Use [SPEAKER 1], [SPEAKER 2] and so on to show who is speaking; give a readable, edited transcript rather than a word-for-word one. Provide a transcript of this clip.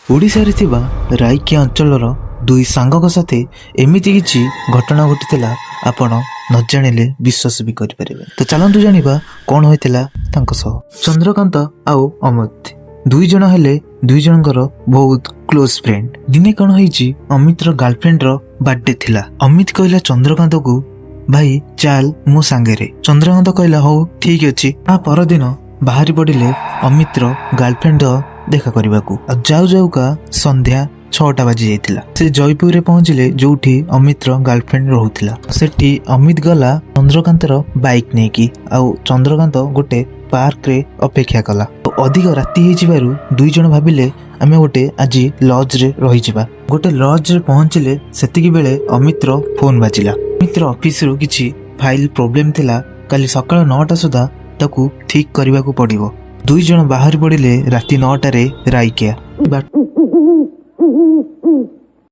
[SPEAKER 1] ओडिशारे थिबा रायकिया अंचलर दुई सांगक साथे एमिति किछि घटना घटिथिला आपण न जानिले विश्वास भी करि परिबे। तो चलंतु जानिबा कोन होइतिला तांको सह। चंद्रकांत आउ अमित दुई जण हेले दुई जनकर बहुत क्लोज फ्रेंड। दिने कोन होइछि अमितर गर्लफ्रेंड रो बर्थडे थिला। अमित कहला चंद्रकांत को भाई चल मो सांगेरे। चंद्रकांत कहला हो ठीक अछि। आ परदिन बाहरी पड़िले अमित रो गर्लफ्रेंड देखा करबाकू। जाऊ जाऊ का संध्या 6टा बाजी जाइतिला। से जयपुर रे पहुंचिले जोठी अमित रो गर्लफ्रेंड रहुतिला। सेठी अमित गला चंद्रकांत रो बाइक नेकी आउ चंद्रकांत गोटे पार्क रे अपेक्षा कला। तो अधिक राति हे जिबारु दुई जण भाबिले आमे गोटे आज लॉज रे रही जिबा। गोटे लॉज रे पहुंचिले सेतिकी बेले अमित रो फोन बाजिला। अमित रो ऑफिस रो किछि फाइल प्रॉब्लम थिला। काली सकाळ 9टा सुधा ताकू ठीक करबाकू पड़िबो। दुई जण बाहर पड़िले राति 9टा रे रायकिया।